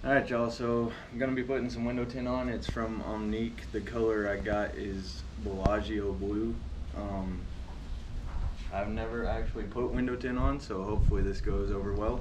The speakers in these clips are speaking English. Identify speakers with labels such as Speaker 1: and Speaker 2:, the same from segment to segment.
Speaker 1: Alright y'all, so I'm gonna be putting some window tint on. It's from Omnique. The color I got is Bellagio Blue. I've never actually put window tint on, so hopefully this goes over well.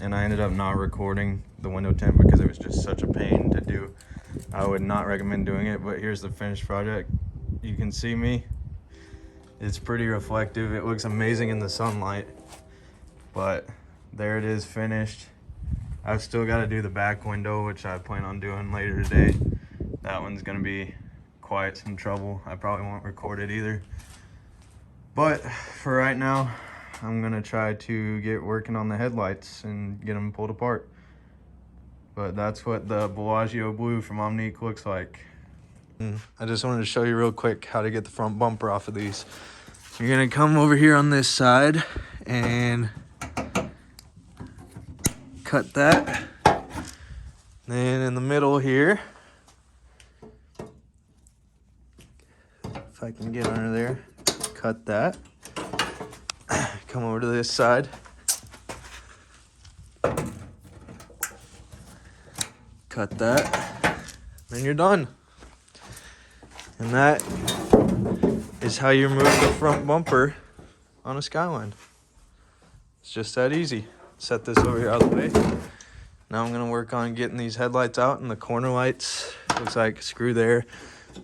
Speaker 1: And I ended up not recording the window tint because it was just such a pain to do. I would not recommend doing it, but here's the finished project. You can see me. It's pretty reflective. It looks amazing in the sunlight, but there it is finished. I've still got to do the back window, which I plan on doing later today. That one's gonna be quite some trouble. I probably won't record it either. But for right now, I'm gonna try to get working on the headlights and get them pulled apart. But that's what the Bellagio Blue from Omnique looks like. I just wanted to show you real quick how to get the front bumper off of these. You're gonna come over here on this side and cut that. Then in the middle here, if I can get under there, cut that. Come over to this side. Cut that. Then you're done. And that is how you remove the front bumper on a Skyline. It's just that easy. Set this over here out of the way. Now I'm gonna work on getting these headlights out and the corner lights. Looks like a screw there.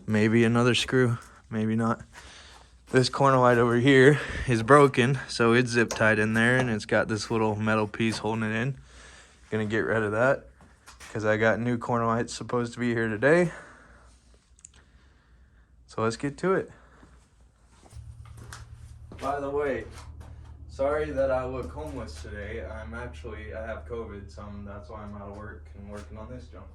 Speaker 1: Maybe another screw, maybe not. This corner light over here is broken, so it's zip tied in there and it's got this little metal piece holding it in. Gonna get rid of that because I got new corner lights supposed to be here today. So let's get to it. By the way, sorry that I look homeless today. I have COVID, so that's why I'm out of work and working on this jump.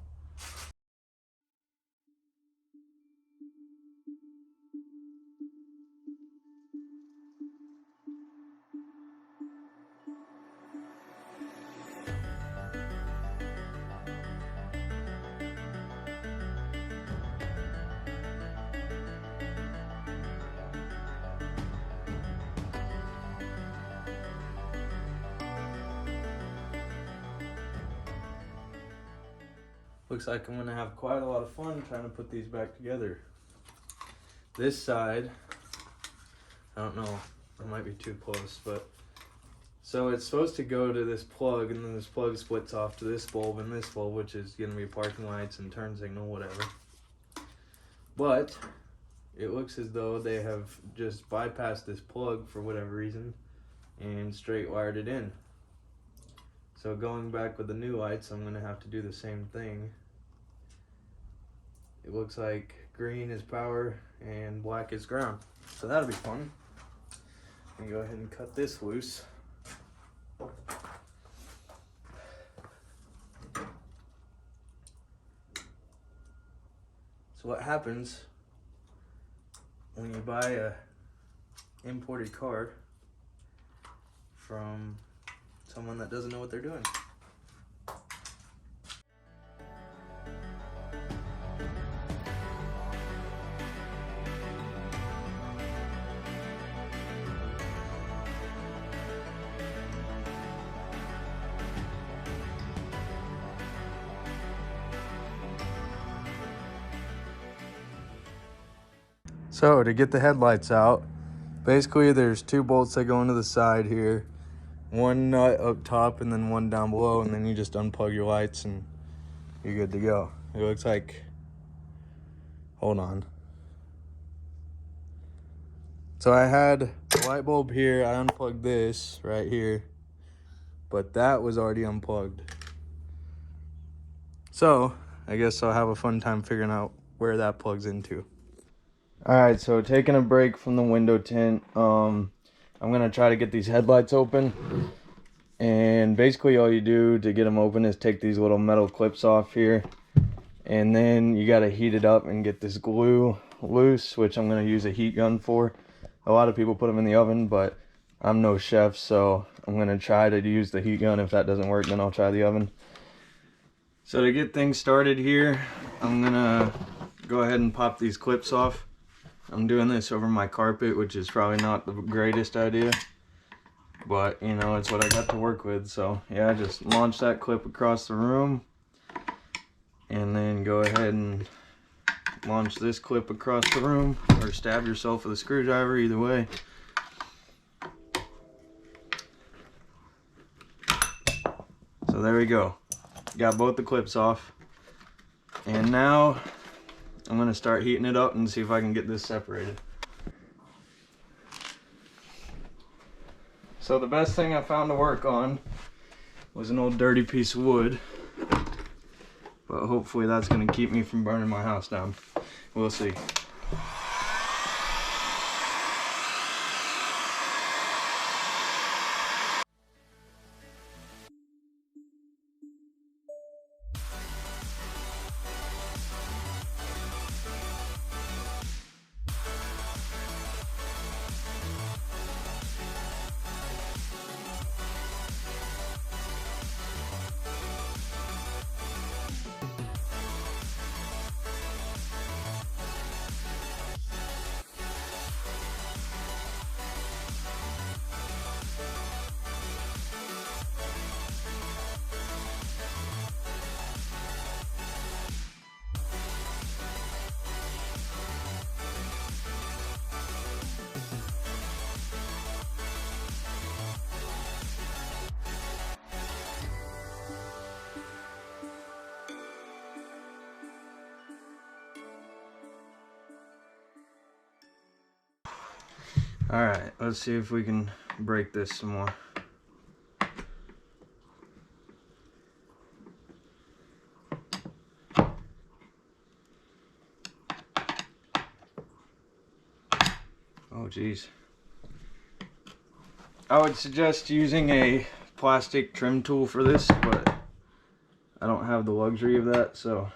Speaker 1: Looks like I'm gonna have quite a lot of fun trying to put these back together. This side, I don't know, it might be too close, but so it's supposed to go to this plug, and then this plug splits off to this bulb and this bulb, which is gonna be parking lights and turn signal, whatever. But it looks as though they have just bypassed this plug for whatever reason and straight wired it in. So going back with the new lights, I'm gonna have to do the same thing. It looks like green is power and black is ground. So that'll be fun. I'm gonna go ahead and cut this loose. So what happens when you buy a imported car from someone that doesn't know what they're doing? So to get the headlights out, basically there's two bolts that go into the side here, one nut up top and then one down below, and then you just unplug your lights and you're good to go. It looks like, hold on. So I had the light bulb here, I unplugged this right here, but that was already unplugged. So I guess I'll have a fun time figuring out where that plugs into. Alright, so taking a break from the window tint, I'm going to try to get these headlights open. And basically all you do to get them open is take these little metal clips off here. And then you got to heat it up and get this glue loose, which I'm going to use a heat gun for. A lot of people put them in the oven, but I'm no chef, so I'm gonna try to use the heat gun. If that doesn't work, then I'll try the oven. So to get things started here, I'm gonna go ahead and pop these clips off. I'm doing this over my carpet, which is probably not the greatest idea, but you know, it's what I got to work with. So yeah, just launch that clip across the room, and then go ahead and launch this clip across the room, or stab yourself with a screwdriver, either way. So there we go. Got both the clips off. And now I'm gonna start heating it up and see if I can get this separated. So the best thing I found to work on was an old dirty piece of wood, but hopefully that's gonna keep me from burning my house down. We'll see. All right, let's see if we can break this some more. Oh geez. I would suggest using a plastic trim tool for this, but I don't have the luxury of that, so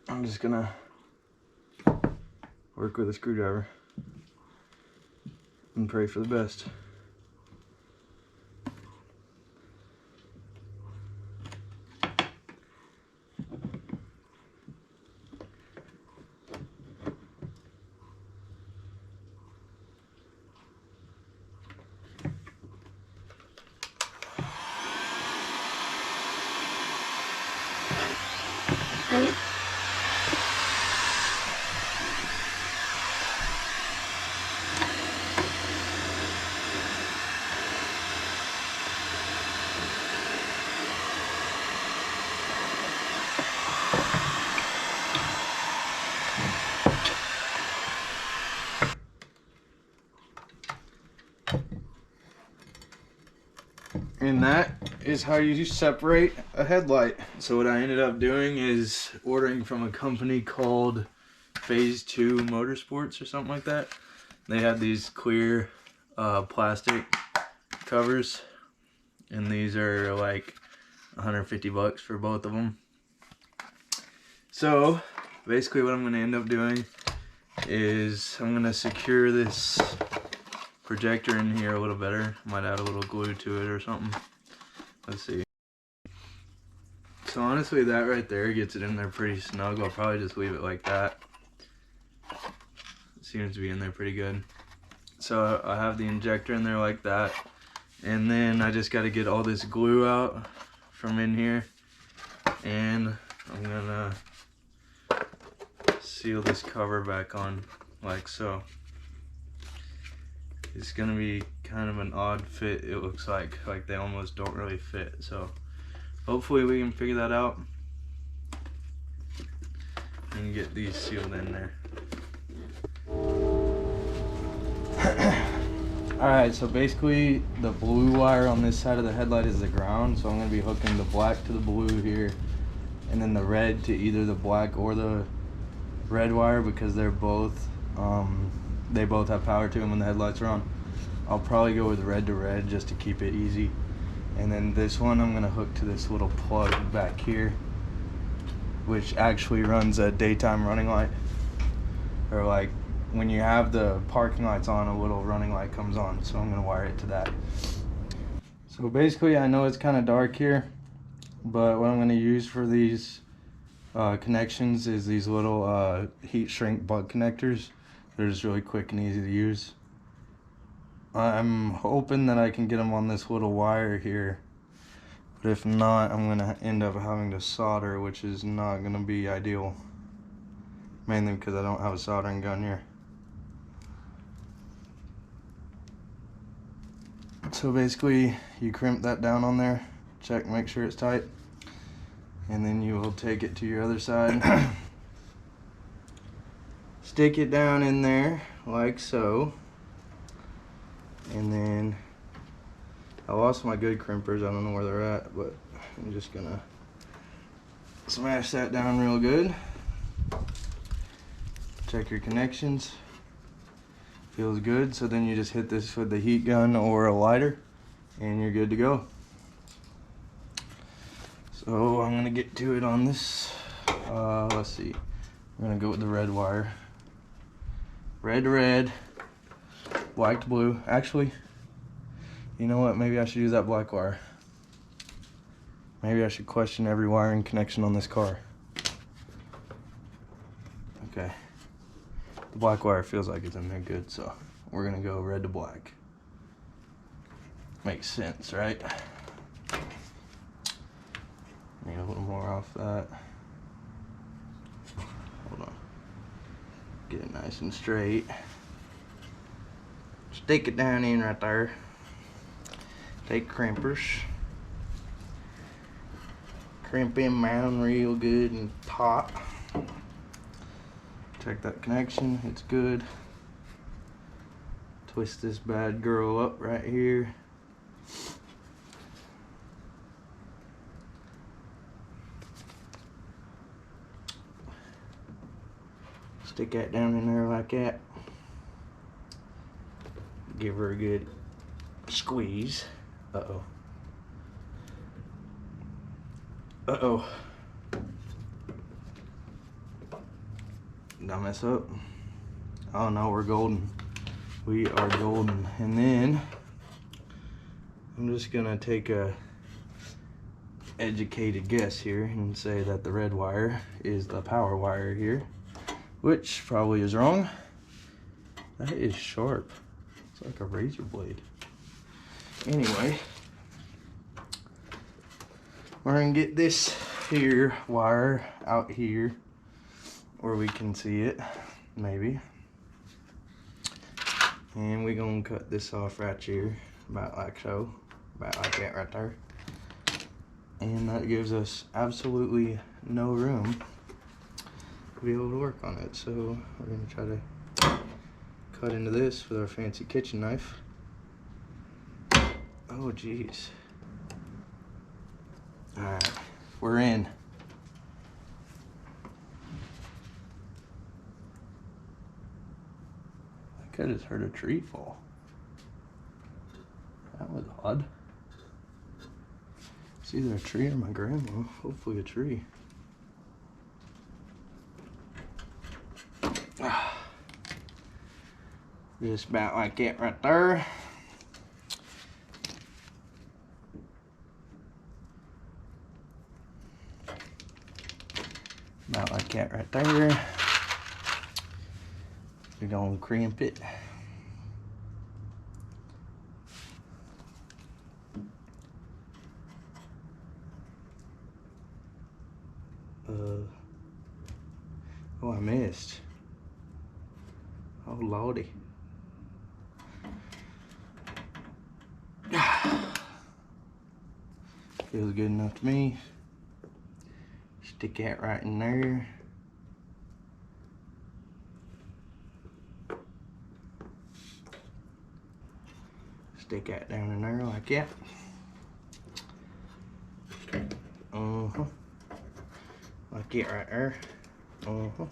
Speaker 1: I'm just gonna work with a screwdriver and pray for the best. And that is how you separate a headlight. So what I ended up doing is ordering from a company called Phase 2 Motorsports or something like that. They had these clear plastic covers, and these are like 150 bucks for both of them. So basically what I'm going to end up doing is I'm going to secure this projector in here a little better. Might add a little glue to it or something. Let's see. So honestly, that right there gets it in there pretty snug. I'll probably just leave it like that. It seems to be in there pretty good. So I have the injector in there like that, and then I just got to get all this glue out from in here, and I'm gonna seal this cover back on like so. It's gonna be kind of an odd fit, it looks like they almost don't really fit. So hopefully we can figure that out and get these sealed in there. Alright, so basically the blue wire on this side of the headlight is the ground, so I'm going to be hooking the black to the blue here, and then the red to either the black or the red wire, because they're both they both have power to them when the headlights are on. I'll probably go with red to red just to keep it easy. And then this one I'm going to hook to this little plug back here, which actually runs a daytime running light, or like when you have the parking lights on, a little running light comes on, so I'm gonna wire it to that. So basically, I know it's kind of dark here, but what I'm gonna use for these connections is these little heat shrink bug connectors. They're just really quick and easy to use. I'm hoping that I can get them on this little wire here, but if not, I'm gonna end up having to solder, which is not gonna be ideal, mainly because I don't have a soldering gun here. So basically, you crimp that down on there, check, make sure it's tight, and then you will take it to your other side, stick it down in there like so, and then I lost my good crimpers. I don't know where they're at, but I'm just gonna smash that down real good. Check your connections. Feels good. So then you just hit this with the heat gun or a lighter and you're good to go. So I'm gonna get to it on this. Let's see. I'm gonna go with the red wire. Red to red, black to blue. Actually, you know what? Maybe I should use that black wire. Maybe I should question every wiring connection on this car. Okay. The black wire feels like it's in there good, so we're gonna go red to black. Makes sense, right? Need a little more off that. Hold on. Get it nice and straight. Stick it down in right there. Take crimpers. Crimp him down real good and taut. Check that connection, it's good. Twist this bad girl up right here. Stick that down in there like that. Give her a good squeeze. Uh-oh. Uh-oh. Did I mess up? Oh no, we're golden. We are golden. And then I'm just gonna take a educated guess here and say that the red wire is the power wire here, which probably is wrong. That is sharp. It's like a razor blade. Anyway, we're gonna get this here wire out here where we can see it, maybe. And we're gonna cut this off right here, about like so, about like that right there. And that gives us absolutely no room to be able to work on it. So we're gonna try to cut into this with our fancy kitchen knife. Oh geez. All right, we're in. I just heard a tree fall. That was odd. It's either a tree or my grandma. Hopefully a tree. Just about like that right there. About like that right there. We're gonna crimp it. Oh, I missed. Oh, lordy. Feels good enough to me. Stick that right in there. Stick that down in there like that. Like it right there. Alright.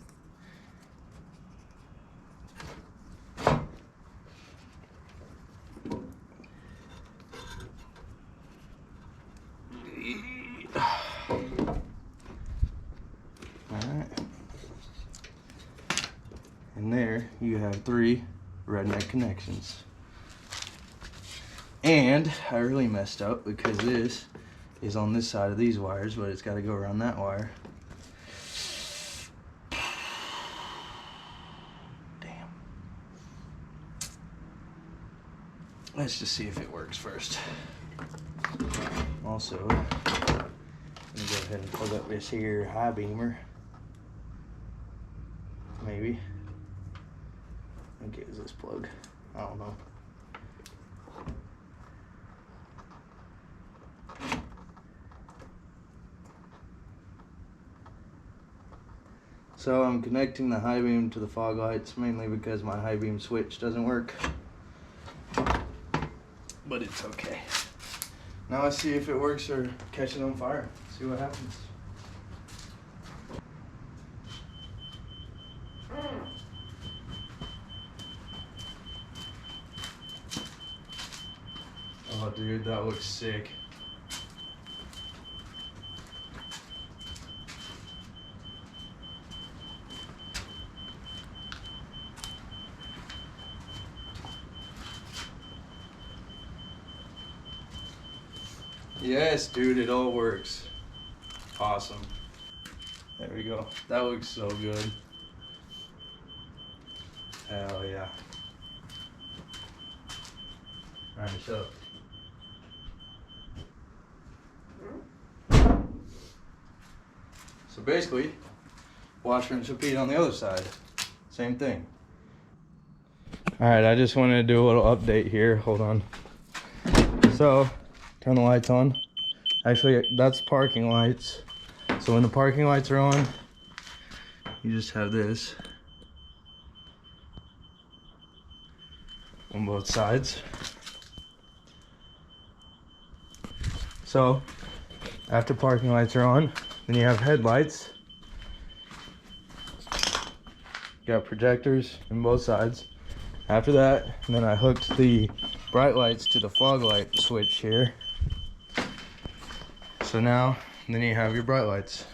Speaker 1: And there you have 3 redneck connections. And I really messed up because this is on this side of these wires, but it's got to go around that wire. Damn. Let's just see if it works first. Also, I'm gonna go ahead and plug up this here high beamer. Maybe. Okay, is this plug? I don't know. So I'm connecting the high beam to the fog lights mainly because my high beam switch doesn't work. But it's okay. Now let's see if it works or catches on fire. See what happens. Oh dude, that looks sick. Yes, dude, it all works. Awesome. There we go. That looks so good. Hell yeah. Alright, shut up. So basically, wash, rinse, repeat on the other side. Same thing. Alright, I just wanted to do a little update here. Hold on. So, turn the lights on. Actually, that's parking lights. So when the parking lights are on, you just have this on both sides. So after parking lights are on, then you have headlights. You got projectors on both sides. After that, and then I hooked the bright lights to the fog light switch here. So now, then you have your bright lights.